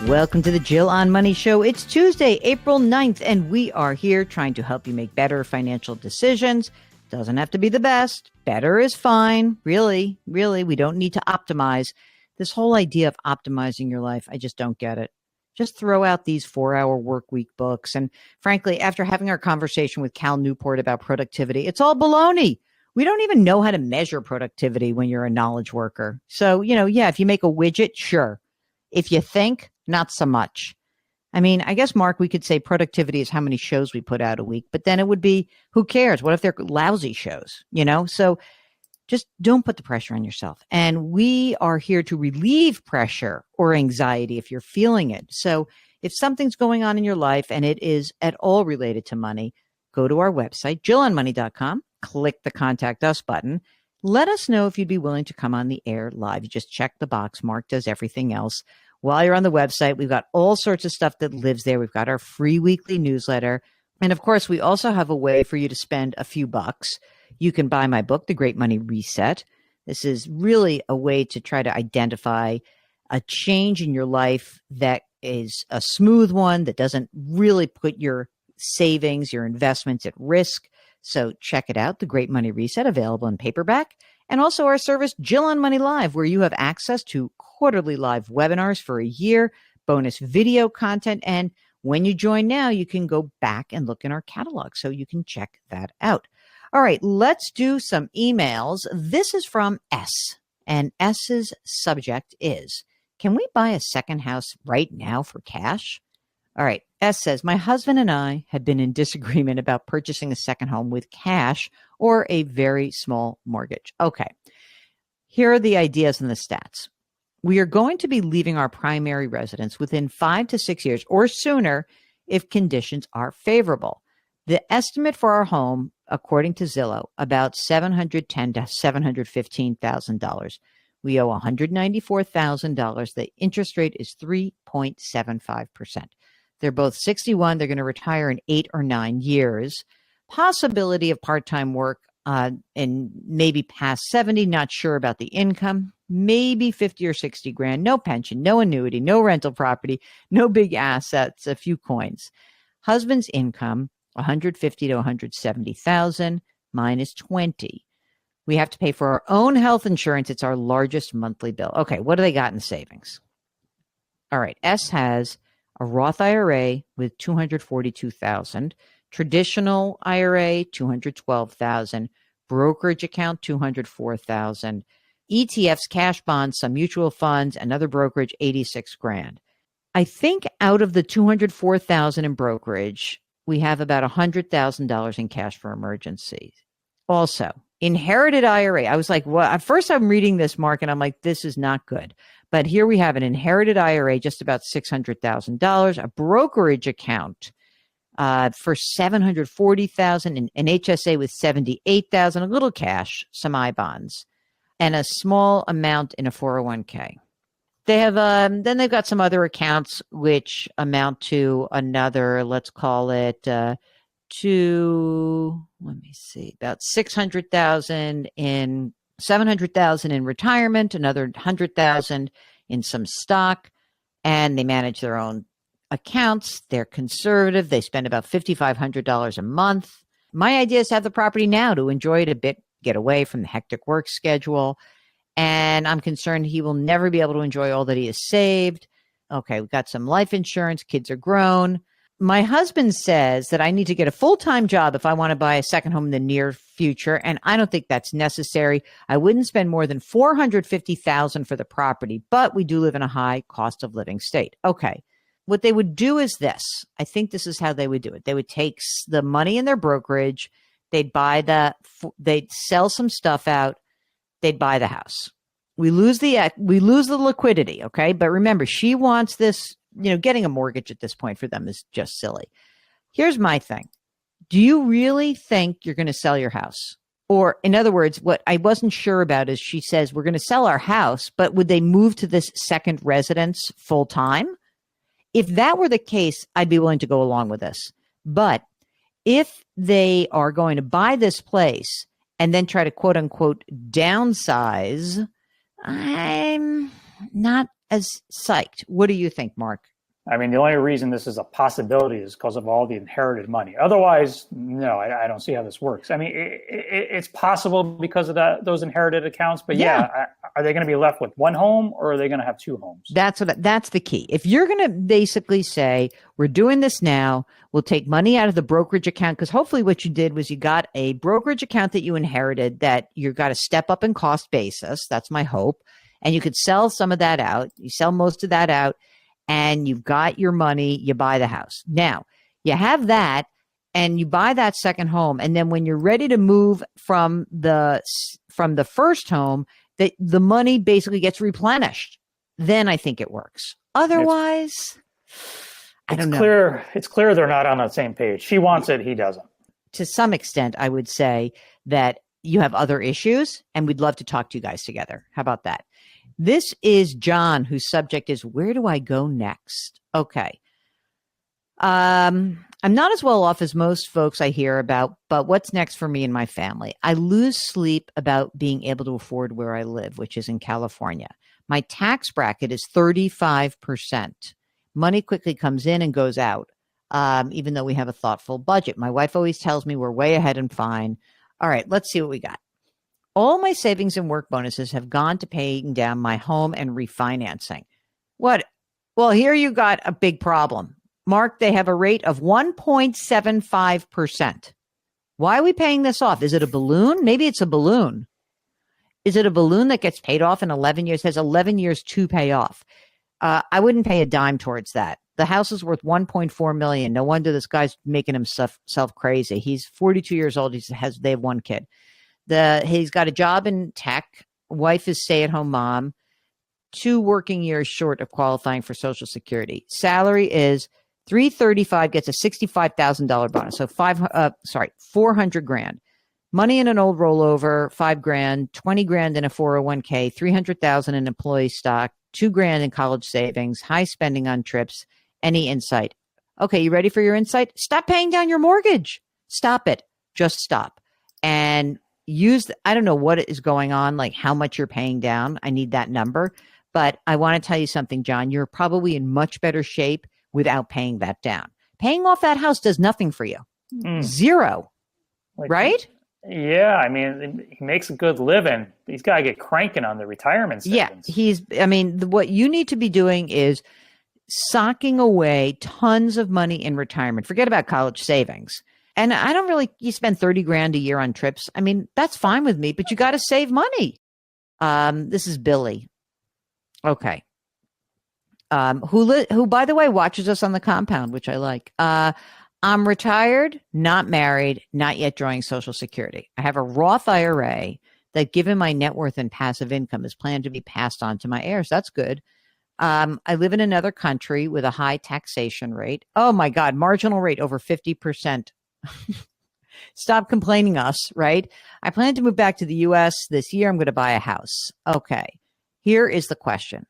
Welcome to the Jill on Money Show. It's Tuesday, April 9th, and we are here trying to help you make better financial decisions. Doesn't have to be the best. Better is fine. Really, we don't need to optimize. This whole idea of optimizing your life, I just don't get it. Just throw out these 4-hour work week books. And frankly, after having our conversation with Cal Newport about productivity, it's all baloney. We don't even know how to measure productivity when you're a knowledge worker. So, if you make a widget, sure. If you think, not so much. I mean, I guess, Mark, we could say productivity is how many shows we put out a week, but then it would be, who cares? What if they're lousy shows, So just don't put the pressure on yourself. And we are here to relieve pressure or anxiety if you're feeling it. So if something's going on in your life and it is at all related to money, go to our website, jillonmoney.com, click the Contact Us button. Let us know if you'd be willing to come on the air live. You just check the box. Mark does everything else. While you're on the website, we've got all sorts of stuff that lives there. We've got our free weekly newsletter. And of course, we also have a way for you to spend a few bucks. You can buy my book, The Great Money Reset. This is really a way to try to identify a change in your life that is a smooth one, that doesn't really put your savings, your investments at risk. So check it out, The Great Money Reset, available in paperback. And also our service, Jill on Money Live, where you have access to quarterly live webinars for a year, bonus video content. And when you join now, you can go back and look in our catalog. So you can check that out. All right, let's do some emails. This is from S. And S's subject is, can we buy a second house right now for cash? All right. S says, my husband and I have been in disagreement about purchasing a second home with cash or a very small mortgage. Okay. Here are the ideas and the stats. We are going to be leaving our primary residence within 5 to 6 years or sooner if conditions are favorable. The estimate for our home, according to Zillow, about $710,000 to $715,000. We owe $194,000. The interest rate is 3.75%. They're both 61. They're going to retire in 8 or 9 years. Possibility of part-time work and maybe past 70. Not sure about the income. Maybe 50 or 60 grand. No pension, no annuity, no rental property, no big assets, a few coins. Husband's income, 150 to 170,000 minus 20. We have to pay for our own health insurance. It's our largest monthly bill. Okay, what do they got in savings? All right, S has a Roth IRA with $242,000, traditional IRA $212,000, brokerage account $204,000, ETFs, cash bonds, some mutual funds, another brokerage $86,000. I think out of the $204,000 in brokerage, we have about $100,000 in cash for emergencies. Also, inherited IRA. I was like, well, at first I'm reading this, Mark, and I'm like, this is not good. But here we have an inherited IRA, just about $600,000, a brokerage account for $740,000, an HSA with $78,000, a little cash, some I bonds, and a small amount in a 401k. They have then they've got some other accounts which amount to another, let's call it about 600,000 in $700,000 in retirement, another 100,000 in some stock, and they manage their own accounts. They're conservative. They spend about $5,500 a month. My idea is to have the property now to enjoy it a bit, get away from the hectic work schedule. And I'm concerned he will never be able to enjoy all that he has saved. Okay, we've got some life insurance. Kids are grown. My husband says that I need to get a full-time job if I want to buy a second home in the near future, and I don't think that's necessary. I wouldn't spend more than $450,000 for the property, but we do live in a high cost of living state. Okay, what they would do is this. I think this is how they would do it. They would take the money in their brokerage. They'd sell some stuff out. They'd buy the house. We lose the liquidity, okay? But remember, she wants this. Getting a mortgage at this point for them is just silly. Here's my thing. Do you really think you're going to sell your house? Or in other words, what I wasn't sure about is she says, we're going to sell our house, but would they move to this second residence full time? If that were the case, I'd be willing to go along with this. But if they are going to buy this place and then try to quote unquote downsize, I'm not as psyched. What do you think, Mark? I mean, the only reason this is a possibility is because of all the inherited money. Otherwise, no, I don't see how this works. I mean, it's possible because of those inherited accounts, but Yeah. yeah, are they going to be left with one home or are they going to have two homes? That's the key. If you're going to basically say, we're doing this now, we'll take money out of the brokerage account, because hopefully what you did was you got a brokerage account that you inherited that you got to step up in cost basis. That's my hope. And you could sell some of that out. You sell most of that out and you've got your money, you buy the house. Now, you have that and you buy that second home. And then when you're ready to move from the first home, that the money basically gets replenished. Then I think it works. It's Otherwise, I it's don't know. clear it's clear they're not on the same page. She wants it, he doesn't. To some extent, I would say that you have other issues and we'd love to talk to you guys together. How about that? This is John, whose subject is, where do I go next? Okay. I'm not as well off as most folks I hear about, but what's next for me and my family? I lose sleep about being able to afford where I live, which is in California. My tax bracket is 35%. Money quickly comes in and goes out, even though we have a thoughtful budget. My wife always tells me we're way ahead and fine. All right, let's see what we got. All my savings and work bonuses have gone to paying down my home and refinancing. What? Well, here you got a big problem. Mark, they have a rate of 1.75%. Why are we paying this off? Is it a balloon? Maybe it's a balloon. Is it a balloon that gets paid off in 11 years? It has 11 years to pay off. I wouldn't pay a dime towards that. The house is worth 1.4 million. No wonder this guy's making himself crazy. He's 42 years old. They have one kid. He's got a job in tech. Wife is stay-at-home mom. 2 working years short of qualifying for Social Security. Salary is 335, gets a $65,000 bonus. So 400 grand. Money in an old rollover, 5 grand, 20 grand in a 401k, 300,000 in employee stock, 2 grand in college savings, high spending on trips. Any insight? Okay, you ready for your insight? Stop paying down your mortgage. Stop it. Just stop. And I don't know what is going on, like how much you're paying down. I need that number. But I want to tell you something, John. You're probably in much better shape without paying that down. Paying off that house does nothing for you. Zero. Right? Yeah, I mean, he makes a good living. He's got to get cranking on the retirement savings. What you need to be doing is socking away tons of money in retirement. Forget about college savings. And you spend 30 grand a year on trips. I mean, that's fine with me, but you got to save money. This is Billy. Okay. Who, by the way, watches us on the compound, which I like. I'm retired, not married, not yet drawing Social Security. I have a Roth IRA that, given my net worth and passive income, is planned to be passed on to my heirs. That's good. I live in another country with a high taxation rate. Oh my God, marginal rate over 50%. Stop complaining us, right? I plan to move back to the US this year. I'm going to buy a house. Okay. Here is the question.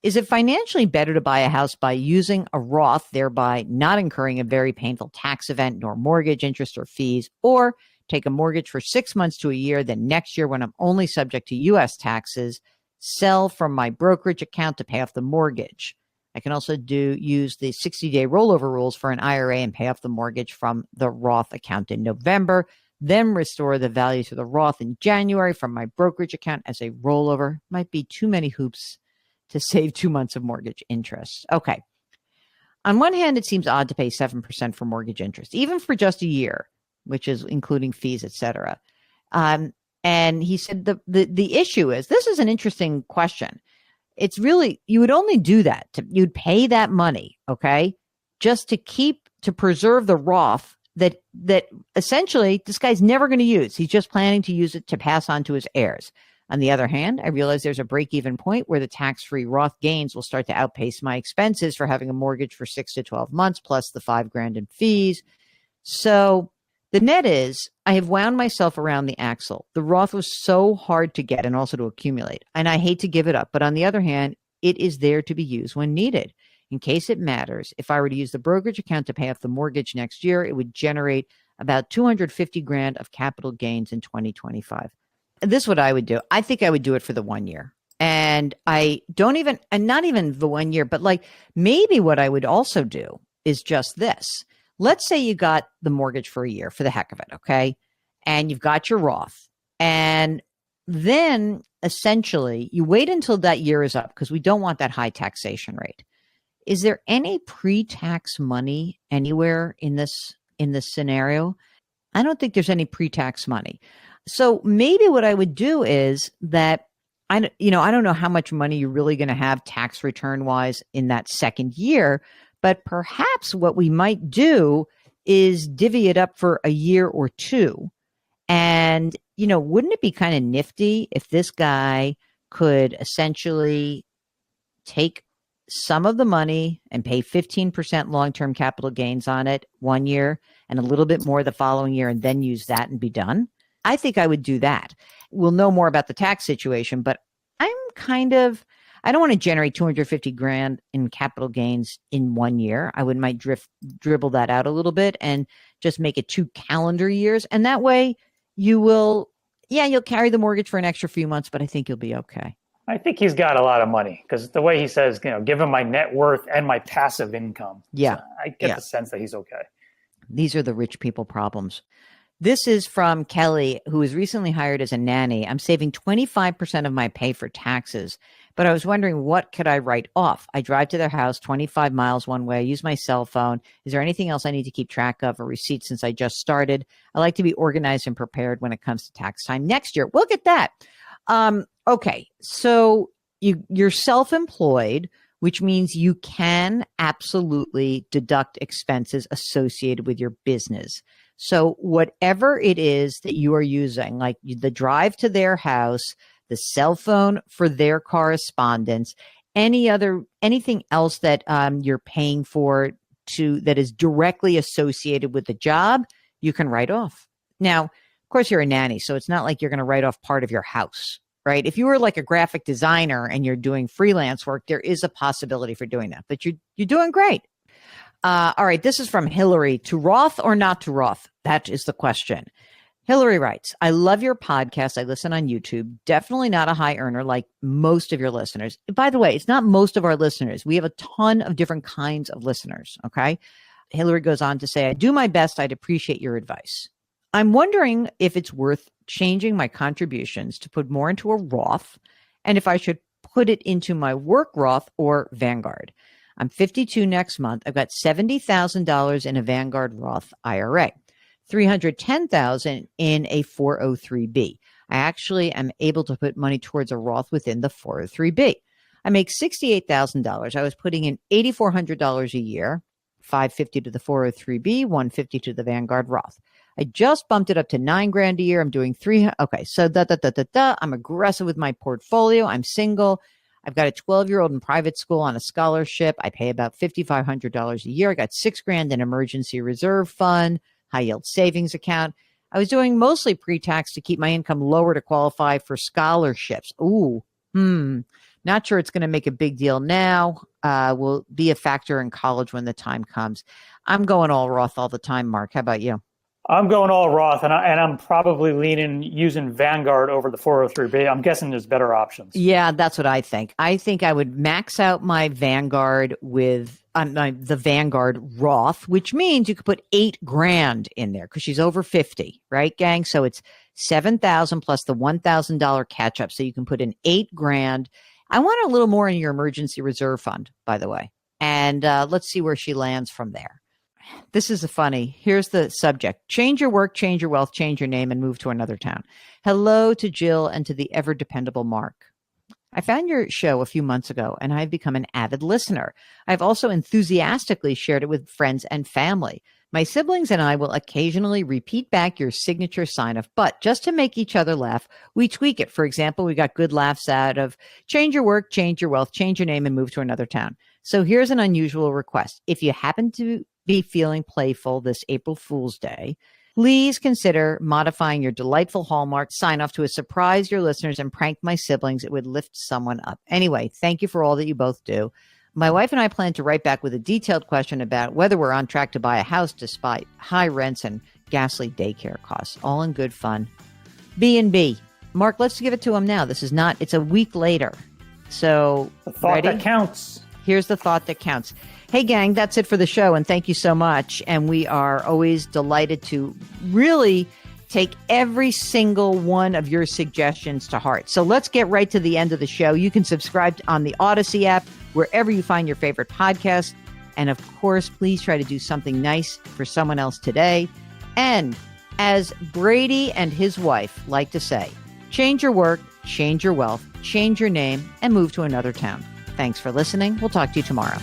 Is it financially better to buy a house by using a Roth, thereby not incurring a very painful tax event, nor mortgage interest or fees, or take a mortgage for 6 months to a year, then next year, when I'm only subject to US taxes, sell from my brokerage account to pay off the mortgage? I can also use the 60-day rollover rules for an IRA and pay off the mortgage from the Roth account in November, then restore the value to the Roth in January from my brokerage account as a rollover. Might be too many hoops to save 2 months of mortgage interest. Okay. On one hand, it seems odd to pay 7% for mortgage interest, even for just a year, which is including fees, etc. And he said the issue is, this is an interesting question. It's really, you would only do that. You'd pay that money, okay, just to preserve the Roth that essentially this guy's never going to use. He's just planning to use it to pass on to his heirs. On the other hand, I realize there's a break-even point where the tax-free Roth gains will start to outpace my expenses for having a mortgage for 6 to 12 months, plus the 5 grand in fees. So the net is, I have wound myself around the axle. The Roth was so hard to get and also to accumulate, and I hate to give it up. But on the other hand, it is there to be used when needed. In case it matters, if I were to use the brokerage account to pay off the mortgage next year, it would generate about 250 grand of capital gains in 2025. This is what I would do. I think I would do it for the 1 year And I don't even, and not even the 1 year, but like maybe what I would also do is just this. Let's say you got the mortgage for a year for the heck of it, okay? And you've got your Roth. And then essentially you wait until that year is up because we don't want that high taxation rate. Is there any pre-tax money anywhere in this scenario? I don't think there's any pre-tax money. So maybe what I would do is that I don't know how much money you're really going to have tax return wise in that second year, but perhaps what we might do is divvy it up for a year or two. And, wouldn't it be kind of nifty if this guy could essentially take some of the money and pay 15% long-term capital gains on it 1 year and a little bit more the following year and then use that and be done? I think I would do that. We'll know more about the tax situation, but I don't want to generate 250 grand in capital gains in 1 year. I might dribble that out a little bit and just make it 2 calendar years. And that way you'll carry the mortgage for an extra few months, but I think you'll be okay. I think he's got a lot of money because the way he says, give him my net worth and my passive income. Yeah. So I get the sense that he's okay. These are the rich people problems. This is from Kelly, who was recently hired as a nanny. I'm saving 25% of my pay for taxes, but I was wondering, what could I write off? I drive to their house 25 miles one way, use my cell phone. Is there anything else I need to keep track of or receipts since I just started? I like to be organized and prepared when it comes to tax time next year. We'll get that. Okay, so you're self-employed, which means you can absolutely deduct expenses associated with your business. So whatever it is that you are using, like the drive to their house, the cell phone for their correspondence, anything else that you're paying for that is directly associated with the job, you can write off. Now, of course, you're a nanny, so it's not like you're going to write off part of your house, right? If you were like a graphic designer and you're doing freelance work, there is a possibility for doing that, but you're doing great. All right, this is from Hillary. To Roth or not to Roth? That is the question. Hillary writes, I love your podcast. I listen on YouTube. Definitely not a high earner like most of your listeners. By the way, it's not most of our listeners. We have a ton of different kinds of listeners, okay? Hillary goes on to say, I do my best. I'd appreciate your advice. I'm wondering if it's worth changing my contributions to put more into a Roth and if I should put it into my work Roth or Vanguard. I'm 52 next month. I've got $70,000 in a Vanguard Roth IRA, $310,000 in a 403B. I actually am able to put money towards a Roth within the 403B. I make $68,000. I was putting in $8,400 a year, $550 to the 403B, $150 to the Vanguard Roth. I just bumped it up to $9,000 a year. I'm doing Okay, so I'm aggressive with my portfolio. I'm single. I've got a 12-year-old in private school on a scholarship. I pay about $5,500 a year. I got $6,000 in emergency reserve fund, high yield savings account. I was doing mostly pre-tax to keep my income lower to qualify for scholarships. Not sure it's going to make a big deal now. Will be a factor in college when the time comes. I'm going all Roth all the time, Mark. How about you? I'm going all Roth, and I'm probably leaning using Vanguard over the 403B. I'm guessing there's better options. Yeah, that's what I think. I think I would max out my Vanguard with the Vanguard Roth, which means you could put $8,000 in there because she's over 50, right, gang? So it's $7,000 plus the $1,000 catch up. So you can put in $8,000. I want a little more in your emergency reserve fund, by the way. And let's see where she lands from there. This is here's the subject. Change your work, change your wealth, change your name, and move to another town. Hello to Jill and to the ever dependable Mark. I found your show a few months ago, and I've become an avid listener. I've also enthusiastically shared it with friends and family. My siblings and I will occasionally repeat back your signature sign-off, but just to make each other laugh, we tweak it. For example, we got good laughs out of change your work, change your wealth, change your name, and move to another town. So here's an unusual request. If you happen to be feeling playful this April Fool's Day, please consider modifying your delightful Hallmark sign-off to a surprise your listeners and prank my siblings. It would lift someone up. Anyway, thank you for all that you both do. My wife and I plan to write back with a detailed question about whether we're on track to buy a house despite high rents and ghastly daycare costs. All in good fun. B&B. Mark, let's give it to him now. It's a week later. So the thought ready? that counts. Here's the thought that counts. Hey, gang, that's it for the show. And thank you so much. And we are always delighted to really take every single one of your suggestions to heart. So let's get right to the end of the show. You can subscribe on the Odyssey app, wherever you find your favorite podcast. And of course, please try to do something nice for someone else today. And as Brady and his wife like to say, change your work, change your wealth, change your name, and move to another town. Thanks for listening. We'll talk to you tomorrow.